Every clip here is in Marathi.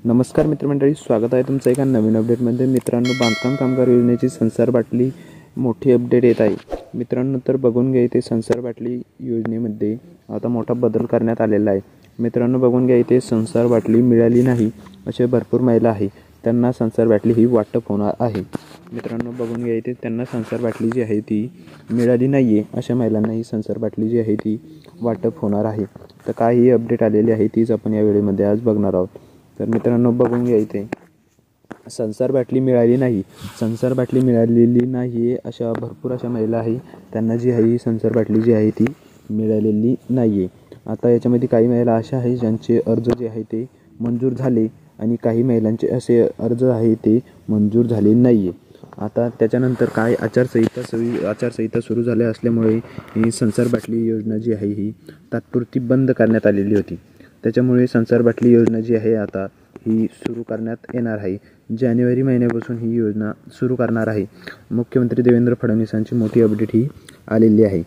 नमस्कार मित्रमंडळी, स्वागत आहे तुमचं एका नवीन अपडेटमध्ये। मित्रांनो, बांधकाम कामगार योजनेची संसार बाटली मोठी अपडेट येत आहे। मित्रांनो, तर बघून घ्या, इथे संसार बाटली योजनेमध्ये आता मोठा बदल करण्यात आलेला आहे। मित्रांनो, बघून घ्या, इथे संसार बाटली मिळाली नाही असे भरपूर महिला आहे, त्यांना संसार बाटली ही वाटप होणार आहे। मित्रांनो, बघून घ्या, इथे त्यांना संसार बाटली जी आहे ती मिळाली नाही आहे अशा महिलांना ही संसार बाटली जी आहे ती वाटप होणार आहे। तर काय ही अपडेट आलेली आहे तीच आपण या व्हिडिओमध्ये आज बघणार आहोत। तर मित्रांनो, बघून घ्या, इथे संसार बाटली मिळाली नाही, संसार बाटली मिळालेली नाही आहे अशा भरपूर अशा महिला आहे, त्यांना जी आहे ही संसार बाटली जी आहे ती मिळालेली नाही आहे। आता याच्यामध्ये काही महिला अशा आहे ज्यांचे अर्ज जे आहे ते मंजूर झाले आणि काही महिलांचे असे अर्ज आहे ते मंजूर झाले नाही आहे। आता त्याच्यानंतर काय आचारसंहिता सुरू झाल्या असल्यामुळे ही संसार बाटली योजना जी आहे ही तात्पुरती बंद करण्यात आलेली होती। त्याच्यामुळे संसार बाटली योजना जी आहे आता ही सुरू करण्यात येणार आहे। जानेवारी महिन्यापासून ही योजना सुरू करणार आहे। मुख्यमंत्री देवेंद्र फडणवीसांची मोठी अपडेट ही आलेली आहे,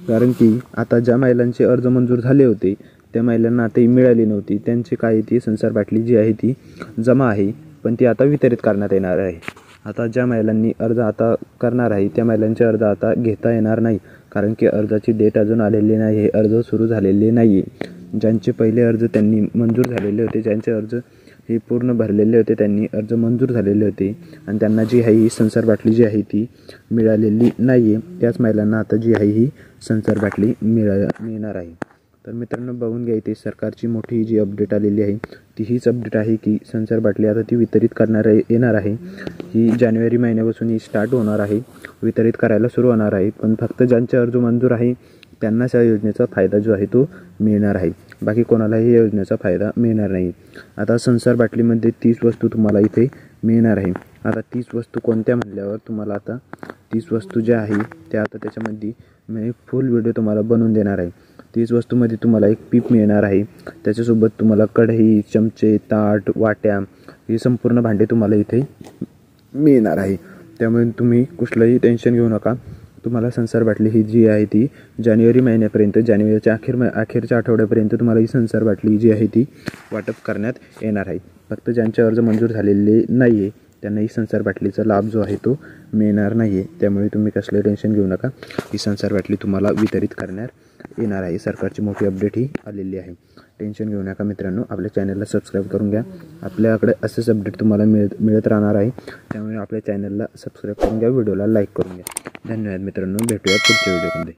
कारण की आता ज्या महिलांचे अर्ज मंजूर झाले होते त्या महिलांना आता ही मिळाली नव्हती, त्यांची काय ती संसार बाटली जी आहे ती जमा आहे, पण ती आता वितरित करण्यात येणार आहे। आता ज्या महिलांनी अर्ज आता करणार आहे त्या महिलांचे अर्ज आता घेता येणार नाही, कारण की अर्जाची डेट अजून आलेली नाही आहे, अर्ज सुरू झालेले नाही आहे। ज्यांचे पहिले अर्ज त्यांनी मंजूर झालेले होते, ज्यांचे अर्ज हे पूर्ण भरलेले होते, त्यांनी अर्ज मंजूर झालेले होते आणि त्यांना जी आहे ही संसार बाटली जी आहे ती मिळालेली नाही आहे, त्याच महिलांना आता जी आहे ही संसार बाटली मिळणार आहे। तर मित्रांनो, बघून घ्या, इथे सरकारची मोठी जी अपडेट आलेली आहे ती हीच अपडेट आहे की संसार बाटली आता ती वितरित येणार आहे। ही जानेवारी महिन्यापासून ही स्टार्ट होणार आहे, वितरित करायला सुरू होणार आहे, पण फक्त ज्यांचे अर्ज मंजूर आहे त्यांनाच या योजनेचा फायदा जो आहे तो मिळणार आहे, बाकी कोणालाही या योजनेचा फायदा मिळणार नाही। आता संसार बाटलीमध्ये 30 वस्तू तुम्हाला इथे मिळणार आहे। आता 30 वस्तू कोणत्या म्हणल्यावर तुम्हाला आता 30 वस्तू ज्या आहे त्या आता त्याच्यामध्ये मी फुल व्हिडिओ तुम्हाला बनवून देणार आहे। 30 वस्तूमध्ये तुम्हाला एक पीप मिळणार आहे, त्याच्यासोबत तुम्हाला कढई, चमचे, ताट, वाट्या हे संपूर्ण भांडे तुम्हाला इथे मिळणार आहे। त्यामुळे तुम्ही कुठलंही टेन्शन घेऊ नका, तुम्हाला संसार बाटली ही जी आहे ती जानेवारी महिन्यापर्यंत, जानेवारीच्या अखेरच्या आठवड्यापर्यंत तुम्हाला ही संसार बाटली जी आहे ती वाटप करण्यात येणार आहे। फक्त ज्यांचे अर्ज मंजूर झालेले नाही आहे त्यांना ही संसार बाटलीचा लाभ जो आहे तो मिळणार नाही आहे। त्यामुळे तुम्ही कसले टेन्शन घेऊ नका, ही संसार बाटली तुम्हाला वितरित करण्यात येणार आहे। सरकारची मोठी अपडेट ही आलेली आहे, टेन्शन घेऊ नका मित्रांनो। आपल्या चॅनलला सबस्क्राईब करून घ्या, आपल्याकडे असेच अपडेट तुम्हाला मिळत राहणार आहे, त्यामुळे आपल्या चॅनलला सबस्क्राईब करून घ्या, व्हिडिओला लाईक करून घ्या। धन्यवाद मित्रांनो, भेटूया पुढच्या व्हिडिओमध्ये।